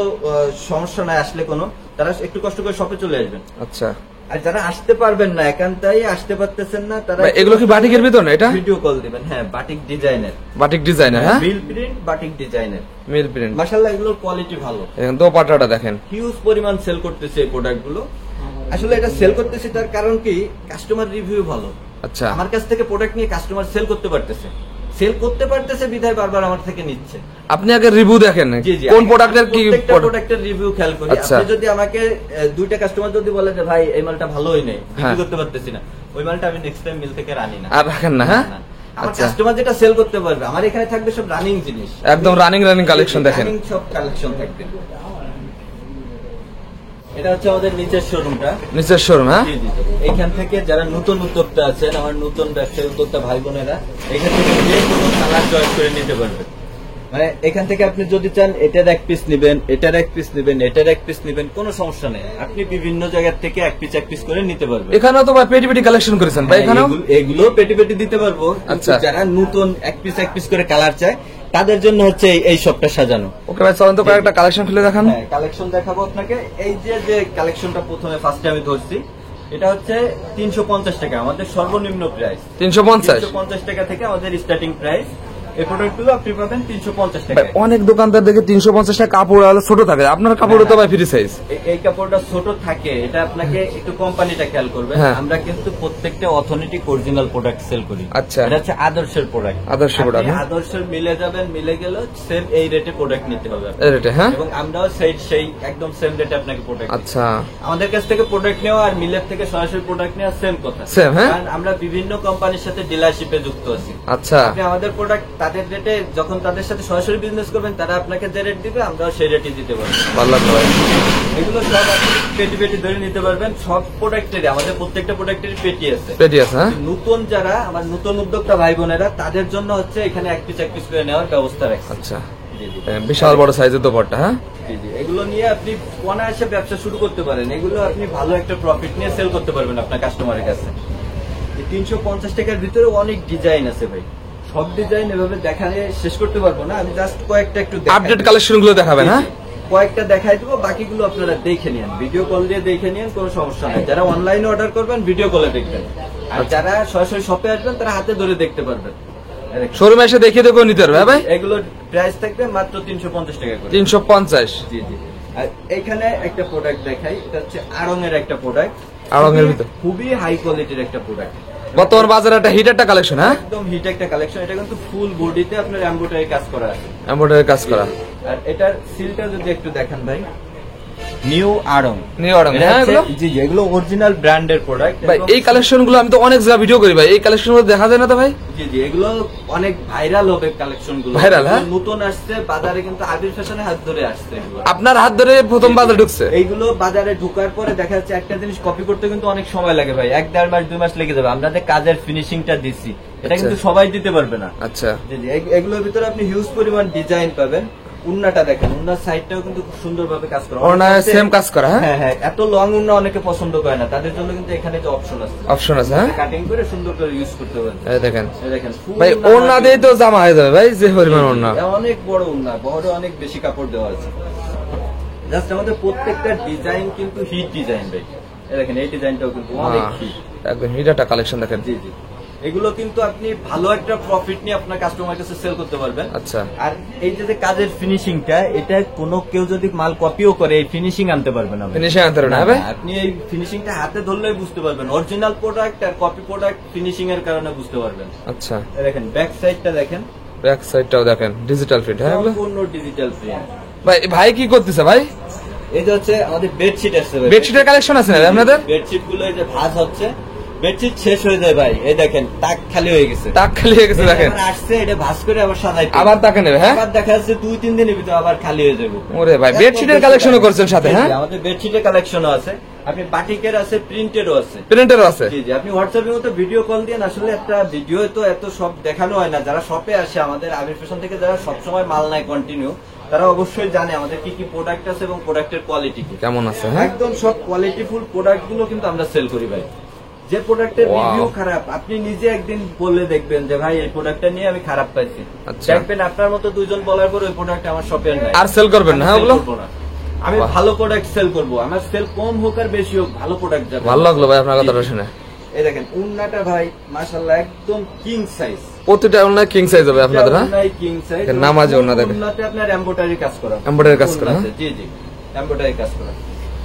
সমস্যা নাই, আসলে কোনো, তারা একটু কষ্ট করে শপে চলে আসবেন। আচ্ছা, আর যারা আসতে পারবেন না, একান্তাই আসতে পারতেছেন না, তারা এগুলো কি বাটিকের ভিতর না এটা? ভিডিও কল দিবেন। হ্যাঁ, বাটিক ডিজাইনের, বাটিক ডিজাইনের। হ্যাঁ, মিল প্রিন্ট বাটিক ডিজাইনের, মিল প্রিন্ট। মাশাআল্লাহ এগুলোর কোয়ালিটি ভালো। এখন দোপাট্টাটা দেখেন, হিউজ পরিমাণ সেল করতেছে এই প্রোডাক্টগুলো। আসলে এটা সেল করতেছে তার কারণ কি, কাস্টমার রিভিউ ভালো। আচ্ছা, আমার কাছ থেকে প্রোডাক্ট নিয়ে কাস্টমার সেল করতে পারতেছে বিধায় বারবার আমার থেকে নিচ্ছে। আপনি আগে রিভিউ দেখেন কোন প্রোডাক্টের কি প্রোডাক্টের রিভিউ খেয়াল করি। আপনি যদি আমাকে 2টা কাস্টমার যদি বলে যে ভাই এই মালটা ভালোই নেই, বিক্রি করতে পারতেছি না, ওই মালটা আমি নেক্সট টাইম মিল থেকে রানি না, আর রাখেন না। হ্যাঁ, আমার কাস্টমার যেটা সেল করতে পারবে, আমার এখানে থাকবে সব রানিং জিনিস, একদম রানিং কালেকশন দেখেন, সব কালেকশন থাকবে। এটা হচ্ছে আমাদের নিচের শোরুমটা, নিচের শোরুম। হ্যাঁ, এখান থেকে যারা নতুন উদ্যোক্তা আছেন, আমার নতুন ব্যবসায়ী উদ্যোক্তা ভাই বোনেরা, এখান থেকে যে কোনো কালার চয়েস করে নিতে পারবেন। মানে এখান থেকে আপনি যদি চান এটার 1 পিস নেবেন, এটার 1 পিস নেবেন, এটার 1 পিস নেবেন, কোনো সমস্যা নেই, আপনি বিভিন্ন জায়গা থেকে 1 পিস করে নিতে পারবেন। এখানেও তো ভাই পেটি পেটি কালেকশন করেছেন ভাই, এখানেও এগুলো পেটি দিতে পারবো। আচ্ছা, যারা নতুন 1 পিস করে কালার চায় তাদের জন্য হচ্ছে এই শপটা সাজানো। ওকে ভাই, চলেন তো কয়েকটা কালেকশন খুলে দেখান। হ্যাঁ, কালেকশন দেখাবো আপনাকে। এই যে কালেকশনটা প্রথমে ফার্স্টে আমি ধরছি, এটা হচ্ছে 350 টাকা আমাদের সর্বনিম্ন প্রাইস। 350 টাকা থেকে আমাদের স্টার্টিং প্রাইস। এই প্রোডাক্টগুলো আপনি পাবেন 350 টাকা। অনেক দোকানদার দেখে 350 টাকা কাপড় ছোট থাকে, আপনার কাপড়ও তো ভাই ফ্রি সাইজ। এই কাপড়টা ছোট থাকে, এটা আপনাকে একটু কোম্পানিটা খেয়াল করবেন। আমরা কিন্তু প্রত্যেকটা অথেন্টিক অরিজিনাল প্রোডাক্ট সেল করি। আচ্ছা, এটা হচ্ছে আদর্শের প্রোডাক্ট। আদর্শের মিলে যাবেন, মিলে গেল সেম এই রেটে প্রোডাক্ট নিতে হবে এই রেটে। হ্যাঁ, এবং আমরাও সেই একদম সেম রেটে আপনাকে প্রোডাক্ট। আচ্ছা, আমাদের কাছ থেকে প্রোডাক্ট নেওয়া আর মিলের থেকে সরাসরি প্রোডাক্ট নেওয়া সেম কথা। কারণ আমরা বিভিন্ন কোম্পানির সাথে ডিলারশিপে যুক্ত আছি। আচ্ছা, আপনি আমাদের প্রোডাক্ট তাদের রেটে যখন তাদের সাথে সরাসরি বিজনেস করবেন, তারা আপনাকে যে রেট দিবে আমরাও সেই রেটই দিতে পারবো। ভালো লাগলো। এগুলো সব আপনি পেটি ধরে নিতে পারবেন। সব প্রোডাক্টের, আমাদের প্রত্যেকটা প্রোডাক্টের পেটি আছে। নতুন যারা আমার নতুন উদ্যোক্তা ভাই বোনেরা, তাদের জন্য হচ্ছে এখানে 1 পিস করে নেওয়ার ব্যবস্থা রাখছি। আচ্ছা, বিশাল বড় সাইজের দোপাট্টা। হ্যাঁ, এগুলো নিয়ে আপনি অনায়াসে ব্যবসা শুরু করতে পারেন। এগুলো আপনি ভালো একটা প্রফিট নিয়ে সেল করতে পারবেন আপনার কাস্টমারের কাছে। 350 টাকার ভিতরে অনেক ডিজাইন আছে ভাই, সব ডিজাইন এভাবে দেখালে শেষ করতে পারবো না। আমি জাস্ট কয়েকটা একটু আপডেট কালেকশন গুলো দেখাবেন। হ্যাঁ, কয়েকটা দেখাই দেবো, বাকিগুলো আপনারা দেখে নিন, ভিডিও কল দিয়ে দেখে নিন, কোনো সমস্যা নেই। যারা অনলাইনে অর্ডার করবেন ভিডিও কলে দেখবেন, আর যারা সরাসরি শপে আসবেন তারা হাতে ধরে দেখতে পারবেন। শোরুমে এসে দেখিয়ে দেখো নিতে পারবে ভাই। এগুলো প্রাইস থাকবে মাত্র 350 টাকা করে। 350। জি জি। আর এখানে একটা প্রোডাক্ট দেখাই, এটা হচ্ছে আড়ং এর একটা প্রোডাক্ট, আড়ং এর ভিতর খুবই হাই কোয়ালিটির একটা প্রোডাক্ট। বর্তমান বাজারে একটা হিট একটা কালেকশন, হ্যাঁ একদম হিট একটা কালেকশন। এটা কিন্তু ফুল বডিতে আপনার এমব্রয়ডারি কাজ করা আছে, এমব্রয়ডারি কাজ করা। আর এটার সিলটা যদি একটু দেখেন ভাই, নিউ আড়ং। নিউ আড়ং, হ্যাঁ এগুলো জি জি, এগুলো অরিজিনাল ব্র্যান্ডের প্রোডাক্ট ভাই। এই কালেকশন গুলো আমি তো অনেক জায়গা ভিডিও করি ভাই, এই কালেকশন গুলো দেখা যায় না তো ভাই? জি জি, এগুলো অনেক ভাইরাল হবে কালেকশন গুলো। ভাইরাল, হ্যাঁ? নতুন আসছে বাজারে, কিন্তু আবির ফ্যাশনের হাত ধরে আসছে এগুলো। আপনার হাত ধরে প্রথম বাজারে ঢুকছে এইগুলো বাজারে ঢোকার পরে দেখা যাচ্ছে একটা জিনিস কপি করতে কিন্তু অনেক সময় লাগে ভাই, 1-1.5 মাস 2 মাস লেগে যাবে। আমরা যে কাজের ফিনিশিংটা দিচ্ছি এটা কিন্তু সবাই দিতে পারবে না। আচ্ছা, জি জি, এগুলোর ভিতরে আপনি হিউজ পরিমাণ ডিজাইন পাবেন। উন্নাটা দেখেন, উন্নার সাইডটাও কিন্তু খুব সুন্দরভাবে কাজ করা। ওনার সেম কাজ করা, হ্যাঁ হ্যাঁ হ্যাঁ, এত লং উন্না অনেকে পছন্দ করে না, তাদের জন্য কিন্তু এখানে যে অপশন আছে, অপশন আছে, হ্যাঁ কাটিং করে সুন্দর করে ইউজ করতে পারবেন। এই দেখেন এই দেখেন full ভাই, উন্না ওড়না দিয়ে তো জামা হয়ে যাবে ভাই, যে পরিমাণ ওড়না। অনেক বড় উন্না, বড় অনেক বেশি কাপড় দেওয়া আছে। জাস্ট আমাদের প্রত্যেকটা ডিজাইন কিন্তু হিট ডিজাইন ভাই। এই দেখেন এই ডিজাইনটাও কিন্তু অনেক হিট, একদম হিট একটা কালেকশন দেখেন। জি জি, এগুলো কিন্তু আপনি ভালো একটা প্রফিট নিয়ে আপনার কাস্টমার কাছে সেল করতে পারবেন। আচ্ছা, আর এই যে কাজের ফিনিশিংটা, এটা কোনো কেউ যদি মাল কপিও করে এই ফিনিশিং আনতে পারবে না। ফিনিশিং আনতে পারবে না ভাই? আপনি এই ফিনিশিংটা হাতে ধরলেই বুঝতে পারবেন, অরিজিনাল প্রোডাক্ট আর কপি প্রোডাক্ট ফিনিশিং এর কারণে বুঝতে পারবেন। আচ্ছা, এই দেখেন ব্যাক সাইডটা দেখেন, ব্যাক সাইডটাও দেখেন ডিজিটাল প্রিন্ট, হ্যাঁ এগুলো সম্পূর্ণ ডিজিটাল প্রিন্ট। ভাই। ভাই কি করতেছে ভাই? এই যে হচ্ছে আমাদের বেডশিট আছে ভাই, বেডশিটের কালেকশন আছে না আপনাদের? বেডশিট গুলো এই যে ভাঁজ হচ্ছে, বেডশিট শেষ হয়ে যায় ভাই, এই দেখেন তাক খালি হয়ে গেছে, টাক খালি হয়ে গেছে দেখেন, আবার আসছে এটা ভাঁজ করে আবার সাজাই আবার তাকে নেবে, হ্যাঁ আবার দেখা যাচ্ছে 2-3 দিনের ভিতরে আবার খালি হয়ে যাবে। ওরে ভাই, বেডশিটের কালেকশনও করছেন সাথে, হ্যাঁ আমাদের বেডশিটের কালেকশনও আছে, আপনি বাটিকের আছে, প্রিন্টেরও আছে, প্রিন্টারও আছে। জি জি, আপনি হোয়াটসঅ্যাপের মতো ভিডিও কল দিয়ে, আসলে একটা ভিডিও তো এত সব দেখানো হয় না। যারা শপে আসে আমাদের আবির ফ্যাশন থেকে, যারা সবসময় মাল নেয় কন্টিনিউ, তারা অবশ্যই জানে আমাদের কি কি প্রোডাক্ট আছে এবং প্রোডাক্টের কোয়ালিটি কি কেমন আছে, হ্যাঁ একদম সব কোয়ালিটিফুল প্রোডাক্ট গুলো কিন্তু আমরা সেল করি ভাই। যে প্রোডাক্টের Wow. রিভিউ খারাপ, আপনি নিজে একদিন বললে দেখবেন যে ভাই এই প্রোডাক্টটা নিয়ে আমি খারাপ পাইছি, আচ্ছা। দেখবেন আপনার মতো দুজন বলার পর ওই প্রোডাক্ট আমার শপে নাই, আর সেল করবেন না, হ্যাঁ আমি ওগুলো? sell করবো না। আমি বাহ। ভালো প্রোডাক্ট সেল করবো, আমার সেল কম হোক আর বেশি হোক, ভালো প্রোডাক্ট যাবে। ভালো লাগলো ভাই আপনার কথাটা শুনে। এই দেখেন উন্নাটা ভাই মাশাআল্লাহ একদম কিং সাইজ, প্রতিটা ওনার কিং সাইজ হবে আপনাদের, হ্যাঁ কিং সাইজ। এর নাম আছে ওন্না দেখে। উন্নাতে আপনার এমব্রয়ডারি কাজ করা, এমব্রয়ডারি কাজ করা, উন্নাতে, জি জি, এমব্রয়ডারি কাজ করা।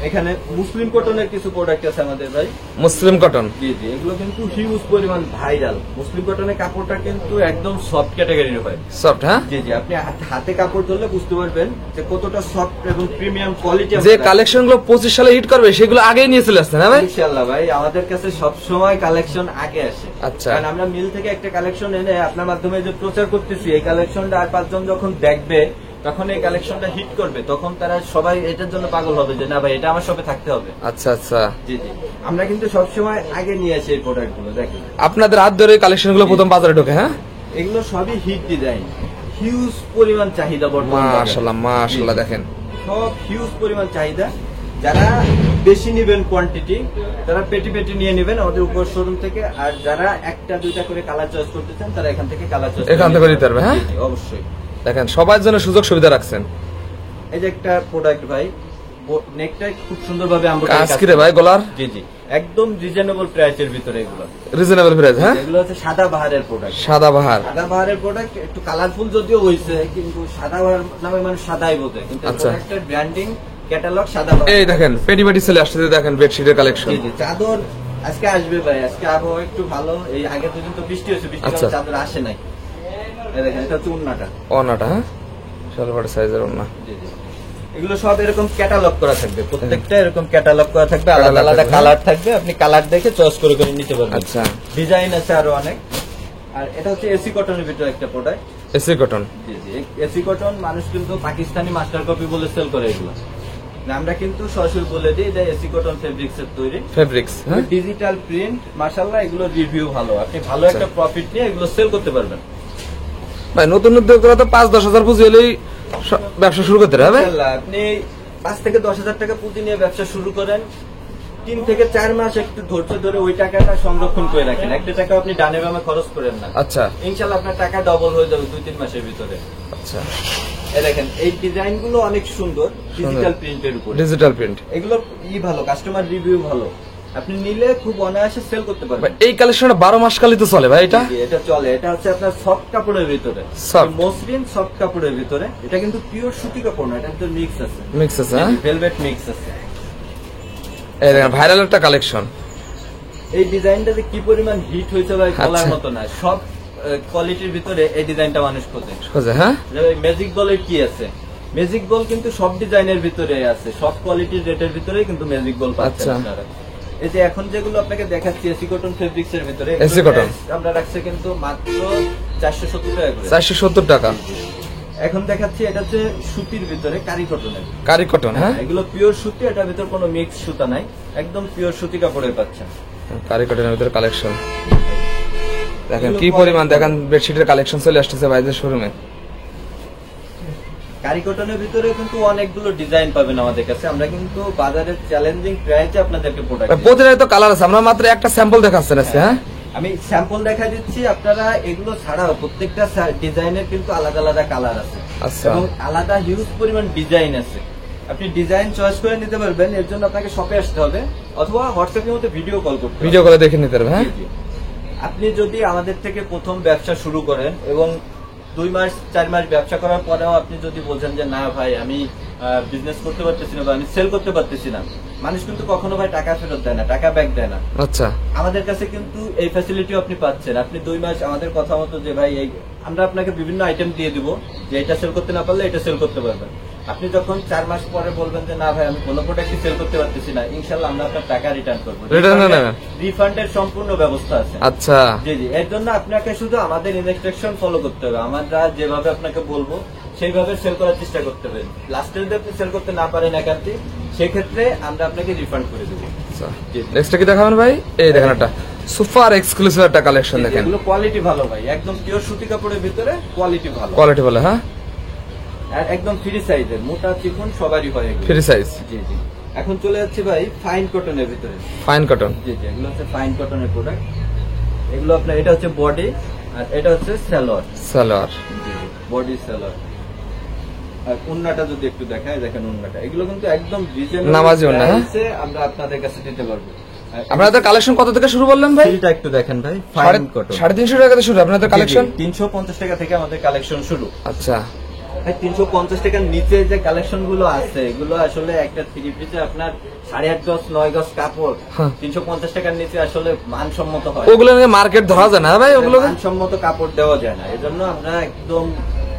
এখানে মুসলিম কটনের কিছু প্রোডাক্ট আছে আমাদের ভাই, মুসলিম কটন, জি জি, এগুলো কিন্তু হিউজ পরিমাণ ভাইরাল। মুসলিম কটনের কাপড়টা কিন্তু একদম সফট ক্যাটাগরির হয়, সফট, হ্যাঁ জি জি, আপনি হাতে কাপড় ধরলে বুঝতে পারবেন যে কতটা সফট এবং প্রিমিয়াম কোয়ালিটি। যে কালেকশন গুলো 25 সালে হিট করবে সেগুলো আগেই নিয়ে চলে আসছে না ভাই? ইনশাআল্লাহ ভাই, আমাদের কাছে সব সময় কালেকশন আগে আসে। আচ্ছা। কারণ আমরা মিল থেকে একটা কালেকশন এনে আপনার মাধ্যমে যে প্রচার করতেছি, এই কালেকশনটা আর 5 জন যখন দেখবে, তখন এই কালেকশনটা হিট করবে, তখন তারা সবাই এটার জন্য পাগল হবে যে না ভাই এটা আমার শপে থাকতে হবে। আচ্ছা আচ্ছা, জি জি, আমরা কিন্তু সবসময় আগে নিয়ে আসি এই প্রোডাক্ট গুলো। দেখেন আপনাদের হাত ধরে কালেকশন গুলো প্রথম বাজারে ঢোকে, হ্যাঁ এগুলো সবই হিট ডিজাইন, হিউজ পরিমাণ চাহিদা বর্তমানে বাজারে। মাশাআল্লাহ মাশাআল্লাহ, জি, দেখেন সব হিউজ পরিমাণ চাহিদা। যারা বেশি নেবেন কোয়ান্টিটি, তারা পেটি পেটি নিয়ে নেবেন আমাদের উপর শোরুম থেকে, আর যারা একটা দুইটা করে কালার চয়েস করতে চান তারা এখান থেকে কালার চয়েস এখান থেকে নিতে পারবে, হ্যাঁ অবশ্যই। দেখেন সবার জন্য সুযোগ সুবিধা রাখছেন। এই যে একটা প্রোডাক্ট ভাই, নেকটা খুব সুন্দরভাবে আমরা কাজ কি রে ভাই গলার? জি জি, একদম রিজনেবল প্রাইসের ভিতরে এগুলো, রিজনেবল প্রাইস, হ্যাঁ এগুলো হচ্ছে সাদা বাহারের প্রোডাক্ট। সাদা বাহার, সাদা বাহারের প্রোডাক্ট একটু কালারফুল যদিও হয়েছে, কিন্তু সাদা বাহার নামে মানুষ সাদাই বোঝে, কিন্তু আচ্ছা। প্রোডাক্টের ব্র্যান্ডিং ক্যাটালগ সাদা বাহার। এই দেখেন পেটি পেটি চলে আসছে, দেখেন বেডশিটের কালেকশন। জি জি, চাদর আজকে আসবে ভাই, আজকে আবহাওয়া একটু ভালো, এই আগের দুদিন তো বৃষ্টি হয়েছে, বৃষ্টির আচ্ছা। কারণে চাদর আসে নাই। এই দেখেন এটা হচ্ছে উন্নাটা, ওনাটা, হ্যাঁ সালোয়ার সাইজের ওনা। জি জি, এগুলো সব এরকম ক্যাটালগ করা থাকবে, প্রত্যেকটা এরকম ক্যাটালগ করা থাকবে, আলাদা Catalog আলাদা থাকবে, কালার থাকবে, আপনি কালার দেখে চয়েস করে করে নিতে পারবেন। আচ্ছা, ডিজাইন আছে আরো অনেক। আর এটা হচ্ছে এসি কটনের ভিতরে একটা প্রোডাক্ট, এসি কটন, জি জি, এসি কটন মানুষ কিন্তু পাকিস্তানি মাস্টার কপি বলে সেল করে এগুলো, না, আমরা কিন্তু সরাসরি বলে দিই এটা এসি কটন ফেব্রিক্স এর তৈরি, ফেব্রিক্স, হ্যাঁ ডিজিটাল প্রিন্ট। মাশাআল্লাহ এগুলো রিভিউ ভালো, আপনি ভালো একটা প্রফিট নিয়ে এগুলো সেল করতে পারবেন। ভাই নতুন উদ্যোক্তারা তো 5-10 হাজার পুঁজি হলেই ব্যবসা শুরু করতে হবে। ইনশাআল্লাহ আপনি 5 থেকে 10,000 টাকা পুঁজি নিয়ে ব্যবসা শুরু করেন, 3 থেকে 4 মাস একটু ধৈর্য ধরে ওই টাকাটা সংরক্ষণ করে রাখেন, একটা টাকা আপনি ডানে বামে খরচ করেন না, আচ্ছা ইনশাআল্লাহ আপনার টাকা ডবল হয়ে যাবে 2-3 মাসের ভিতরে। আচ্ছা, এই দেখেন এই ডিজাইন গুলো অনেক সুন্দর, ডিজিটাল প্রিন্টের উপর, ডিজিটাল প্রিন্ট, এগুলো ভালো, কাস্টমার রিভিউ ভালো। আপনি নিলে খুব অনায়াসে সেল করতে ভাই পারবেন। এই কালেকশনটা 12 মাস কালই তো চলে ভাই এটা? জি, এটা চলে। এটা হচ্ছে আপনার সফট কাপড়ের ভিতরে, Soft। মসলিন সফট কাপড়ের ভিতরে। এটা কিন্তু পিওর সুতি কাপড় না, এটা কিন্তু মিক্স আছে, মিক্স আছে হ্যাঁ? ভেলভেট মিক্স আছে। এই দেখেন ভাইরাল একটা কালেকশন। এই ডিজাইনটা যে কি পরিমাণ হিট হয়েছে ভাই বলার আচ্ছা। মতো না। সব কোয়ালিটির ভিতরে এই ডিজাইনটা মানুষ খোঁজে। খোঁজে হ্যাঁ? ম্যাজিক বলের কি আছে, ম্যাজিক বল কিন্তু সব ডিজাইনের ভিতরে আছে, সব কোয়ালিটির রেটের ভিতরেই কিন্তু ম্যাজিক বল পাচ্ছেন আচ্ছা। আপনারা। এই যে এখন যেগুলো আপনাকে দেখাচ্ছি এসি কটন ফেব্রিক্স এর ভিতরে, এসি কটন আমরা রাখছে কিন্তু মাত্র 470 টাকা করে। 470 টাকা। এখন দেখাচ্ছি এটা হচ্ছে সুতির ভিতরে কারি কটনের। কারি কটন হ্যাঁ? এগুলো পিওর সুতি, এটার ভিতর কোনো মিক্স সুতা নাই, একদম পিওর সুতি কাপড়ের পাচ্ছেন। কারি কটনের ভিতরে কালেকশন দেখেন কি পরিমাণ, দেখেন বেডশিটের কালেকশন চলে আসতেছে ভাইদের শোরুমে। কারি কটনের ভিতরে কিন্তু অনেকগুলো ডিজাইন পাবেন আমাদের কাছে। আমরা কিন্তু বাজারের চ্যালেঞ্জিং প্রাইসে আপনাদেরকে প্রোডাক্ট, প্রতিটা তো কালার আছে, আমরা মাত্র একটা স্যাম্পল দেখাচ্ছেন আজকে হ্যাঁ? আমি স্যাম্পল দেখা দিচ্ছি। আপনারা এগুলো ছাড়াও প্রত্যেকটা ডিজাইনের কিন্তু আলাদা আলাদা কালার আছে আচ্ছা। এবং আলাদা হিউজ পরিমাণ ডিজাইন আছে। আপনি ডিজাইন চয়েস করে নিতে পারবেন। এর জন্য আপনাকে শপে আসতে হবে অথবা হোয়াটসঅ্যাপের মধ্যে ভিডিও কল করতে হবে। ভিডিও করে দেখে নিতে পারবে হ্যাঁ? জি, জি। আপনি যদি আমাদের থেকে প্রথম ব্যবসা শুরু করেন এবং 2 মাস 4 মাস ব্যবসা করার পরেও আপনি যদি বলছেন যে না ভাই আমি বিজনেস করতে পারতেছি না বা আমি সেল করতে পারতেছি না, মানুষ কিন্তু কখনো ভাই টাকা ফেরত দেয় না, টাকা ব্যাক দেয় না। আচ্ছা। আমাদের কাছে কিন্তু এই ফ্যাসিলিটি আপনি পাচ্ছেন। আপনি 2 মাস আমাদের কথা মতো যে ভাই এই আমরা আপনাকে বিভিন্ন আইটেম দিয়ে দিব যে এটা সেল করতে না পারলে এটা সেল করতে পারবেন। আপনি যখন 4 মাস পরে বলবেন যে না ভাই আমি কোনো প্রোডাক্টই সেল করতে পারতেছি না, ইনশাআল্লাহ আমরা আপনার টাকা রিটার্ন করবো। রিফান্ডের সম্পূর্ণ ব্যবস্থা আছে। আচ্ছা। জি জি, এর জন্য আপনাকে শুধু আমাদের ইনস্ট্রাকশন ফলো করতে হবে। আমরা যেভাবে আপনাকে বলবো সেইভাবে সেল করার চেষ্টা করতে হবে। লাস্টে যদি আপনি সেল করতে না পারেন একান্তে, সেক্ষেত্রে আমরা আপনাকে রিফান্ড করে দেবো। নেক্সট কি দেখাবেন ভাই? এই দেখেন একটা সুপার এক্সক্লুসিভ একটা কালেকশন দেখেন। এগুলো কোয়ালিটি ভালো ভাই, একদম পিওর সুতি কাপড়ের ভিতরে কোয়ালিটি ভালো। কোয়ালিটি ভালো হ্যাঁ? আর একদম ফ্রি সাইজের, মোটা চিকন সবারই হয় এগুলো। Free size. জি জি। এখন চলে যাচ্ছি ভাই ফাইন কটনের ভিতরে। Fine cotton. জি জি, এগুলো হচ্ছে ফাইন কটনের প্রোডাক্ট। এগুলো আপনার এটা হচ্ছে বডি আর এটা হচ্ছে সালোয়ার। সালোয়ার। জি জি, বডি সালোয়ার। আর ওন্নাটা যদি একটু দেখায়, দেখেন ওন্নাটা। এগুলো কিন্তু একদম রিজনেবল নামাজি ওন্না, হ্যাঁ? প্রাইসে আমরা আপনাদের কাছে দিতে পারবো। আপনাদের কালেকশন কত থেকে শুরু বললেন ভাই? এটা একটু দেখেন ভাই, ফাইন কটন 350 টাকা থেকে শুরু আপনাদের কালেকশন? 350 টাকা থেকে আমাদের কালেকশন শুরু। আচ্ছা। 350 টাকার নিচে যে কালেকশন গুলো আছে এগুলো আসলে একটা 3 পিসে আপনার 8.5 গজ 9 গজ কাপড় 350 টাকার নিচে আসলে মানসম্মত হয়। ওগুলো নিয়ে মার্কেট ধরা যায় না ভাই, ওগুলো মানসম্মত কাপড় দেওয়া যায় না। এজন্য আমরা একদম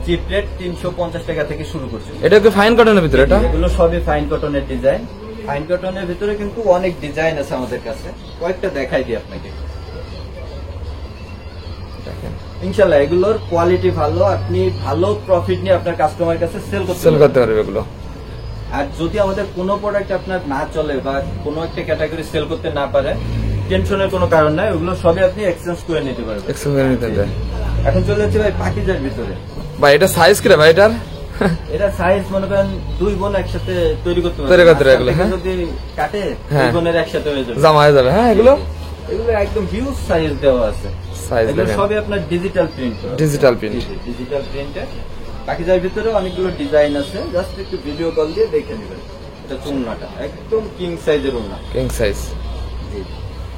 চিপ রেট 350 টাকা থেকে শুরু করছি। এটা কি ফাইন কটনের ভিতরে? এটা এগুলো সবই ফাইন কটনের ডিজাইন। ফাইন কটনের ভিতরে কিন্তু অনেক ডিজাইন আছে আমাদের কাছে, কয়েকটা দেখাই দিই আপনাকে। দেখেন ইনশাআল্লাহ এগুলোর কোয়ালিটি ভালো, আপনি ভালো প্রফিট নিয়ে আপনার কাস্টমার কাছে সেল করতে পারবে এগুলো। আর যদি আমাদের কোনো প্রোডাক্ট আপনার না চলে বা কোনো একটা ক্যাটাগরি সেল করতে না পারে, টেনশনের কোনো কারণ নাই, ওগুলো সবই আপনি এক্সচেঞ্জ করে নিতে পারবেন। এক্সচেঞ্জ করে নিতে পারবে। এখন চলে যাচ্ছে ভাই পাকিজার ভিতরে। ভাই এটা সাইজ কি রে ভাই এটার? এটা সাইজ মনে করেন 2 বোন একসাথে তৈরি করতে পারবে। এগুলো হ্যাঁ? যদি কাটে 2 হ্যাঁ। বোনের একসাথে হয়ে যাবে, জামা হয়ে যাবে হ্যাঁ? এগুলো এগুলো একদম হিউজ সাইজ দেওয়া আছে। সাইজ এগুলো দেখেন সবই আপনার digital print. Digital print. Digital প্রিন্টে পাকিজার ভিতরে অনেকগুলো ডিজাইন আছে, জাস্ট একটু ভিডিও কল দিয়ে দেখে নেবেন। এটা চুন্নাটা একদম কিং সাইজের ওন্না, কিং সাইজ। জি।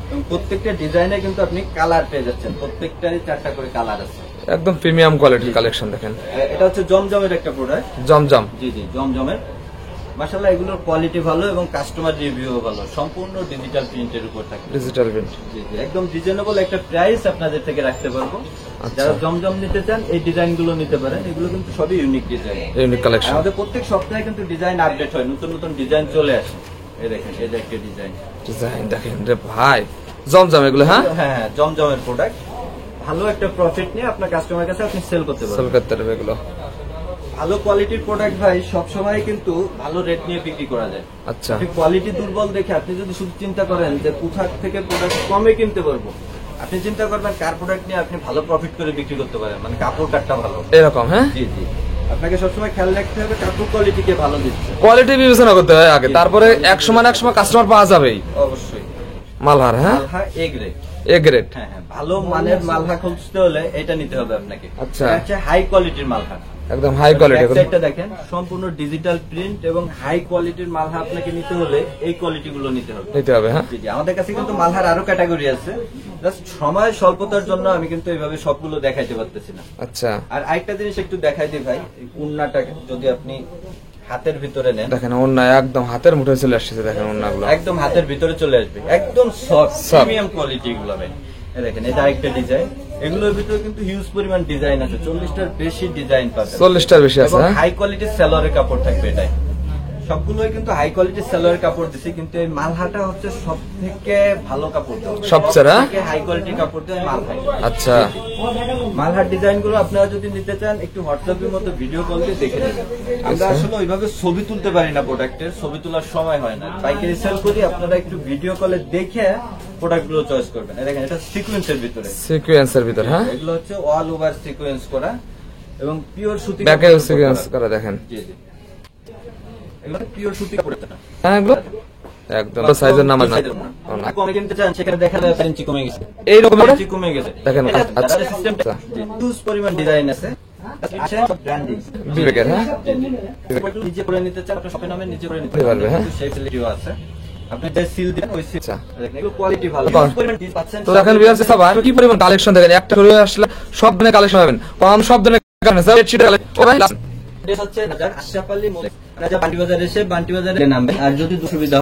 এবং প্রত্যেকটা ডিজাইনে কিন্তু আপনি কালার পেয়ে যাচ্ছেন, প্রত্যেকটারই 4টা করে কালার আছে। একদম প্রিমিয়াম কোয়ালিটির কালেকশন দেখেন। এটা হচ্ছে জমজমের একটা প্রোডাক্ট। জমজম। জি জি, জমজমের। মাশাআল্লাহ এগুলোর কোয়ালিটি ভালো এবং কাস্টমার রিভিউ ভালো, সম্পূর্ণ ডিজিটাল প্রিন্টের উপর থাকে। Digital print. জি জি, একদম রিজনেবল একটা প্রাইস আপনাদের থেকে রাখতে পারবো। যারা জমজম নিতে চান এই ডিজাইন গুলো নিতে পারেন, এগুলো কিন্তু সবই ইউনিক ডিজাইন, ইউনিক কালেকশন। আমাদের প্রত্যেক সপ্তাহে কিন্তু ডিজাইন আপডেট হয়, নতুন নতুন ডিজাইন চলে আসে। এই দেখেন, এই যে একটা ডিজাইন। ডিজাইন দেখেন রে ভাই, জমজম এগুলো হ্যাঁ? হ্যাঁ হ্যাঁ, জমজমের প্রোডাক্ট। ভালো একটা প্রফিট নিয়ে আপনার কাস্টমার কাছে আপনি সেল করতে সেল পারবেন। করতে পারবে এগুলো। ভালো কোয়ালিটির প্রোডাক্ট ভাই সবসময় কিন্তু ভালো রেট নিয়ে বিক্রি করা যায়। আচ্ছা। আপনি কোয়ালিটি দুর্বল দেখে আপনি যদি শুধু চিন্তা করেন যে কোথা থেকে প্রোডাক্ট কমে কিনতে পারবো, আপনি চিন্তা করবেন কার প্রোডাক্ট নিয়ে আপনি ভালো প্রফিট করে বিক্রি করতে পারেন, মানে কাপড় কাটটা ভালো এরকম হ্যাঁ? জি জি, আপনাকে সবসময় খেয়াল রাখতে হবে কাপড় কোয়ালিটি কে ভালো দিচ্ছে। কোয়ালিটি বিবেচনা করতে হয় আগে, তারপরে এক সময় কাস্টমার পাওয়া যাবেই। অবশ্যই। মালহার হ্যাঁ? মালহা এ গ্রেড। A grade. হ্যাঁ হ্যাঁ, ভালো মানের মালহা খুঁজতে হলে এটা নিতে হবে আপনাকে। আচ্ছা। এটা হচ্ছে হাই কোয়ালিটির মালহা। একদম হাই কোয়ালিটি। ব্যাকসাইডটা দেখেন সম্পূর্ণ ডিজিটাল প্রিন্ট এবং হাই কোয়ালিটির মালহা আপনাকে নিতে হলে এই কোয়ালিটি গুলো নিতে হবে। হ্যাঁ, জি জি। আমাদের কাছে কিন্তু মালহার আরো ক্যাটাগরি আছে, জাস্ট সময় স্বল্পতার জন্য আমি কিন্তু এইভাবে সবগুলো দেখাইতে পারতেছি না। আচ্ছা, আর আরেকটা জিনিস একটু দেখাই দিই ভাই, এই উন্নাটা যদি আপনি হাতের ভিতরে নেন, দেখেন ওন্না একদম হাতের মুঠোয় চলে আসছে। দেখেন ওন্নাগুলো একদম হাতের ভিতরে চলে আসবে, একদম সফট প্রিমিয়াম কোয়ালিটি গুলো ভাই। এই দেখেন, এটা আরেকটা ডিজাইন, এগুলোর ভিতরে কিন্তু হিউজ পরিমাণ ডিজাইন আছে, 40টার বেশি ডিজাইন পাবেন। 40টার বেশি আছে। হাই কোয়ালিটির সেলরের কাপড় থাকবে এটাই, সবগুলোই কিন্তু হাই কোয়ালিটির সেলরের কাপড় দিছি, কিন্তু এই মালহাটা হচ্ছে সব থেকে ভালো কাপড় দেওয়া, সবচেয়ে হাই কোয়ালিটির কাপড় দেওয়া মালহা। আচ্ছা, মালহার ডিজাইন গুলো আপনারা যদি নিতে চান একটু হোয়াটসঅ্যাপের মতো ভিডিও কল দিয়ে দেখে নেবেন। আমরা আসলে ওইভাবে ছবি তুলতে পারি না, প্রোডাক্টের ছবি তোলার সময় হয় না, পাইকারি সেল করি। আপনারা একটু ভিডিও কলে দেখে প্রোডাক্ট গুলো চয়েস করবেন। দেখেন, এটা সিকোয়েন্সের ভিতরে, সিকোয়েন্সের ভিতর। হ্যাঁ, এগুলো হচ্ছে অল ওভার সিকোয়েন্স করা এবং পিওর সুতি ব্যাকে সিকোয়েন্স করা। দেখেন, জি জি, এগুলো পিওর সুতি কাপড়। হ্যাঁ, এগুলো একদম সাইজের নাম না। কমে কিনতে চান সেখানে দেখা যায় 4 ইঞ্চি কমে গেছে, এই রকম ইঞ্চি কমে গেছে। দেখেন, আচ্ছা, সিস্টেমটা হিউজ পরিমাণ ডিজাইন আছে, ব্র্যান্ডিং বিবেকের। হ্যাঁ, নিজে করে নিতে চান আপনার শপে নামে নিজে করে নিতে পারবে। হ্যাঁ, সেই ফ্যাসিলিটিও আছে, আপনি যে সিল দিবেন ওই সিল। আচ্ছা, দেখেন এগুলো কোয়ালিটি ভালো, পরিমাণ পাচ্ছেন। তো দেখেন ভিউয়ার্স, সবাই কি পরিমাণ কালেকশন দেখেন, একটা করে আসলে সব ধরনের কালেকশন পাবেন, কম সব ধরনের কালেকশন। বেডশিট কালেকশন ও ভাই এটা হচ্ছে আশরাফ আলী মোড়, রাজা বান্টি বাজার এসে বান্টি বাজারে নামবেন। আর যদি সুবিধা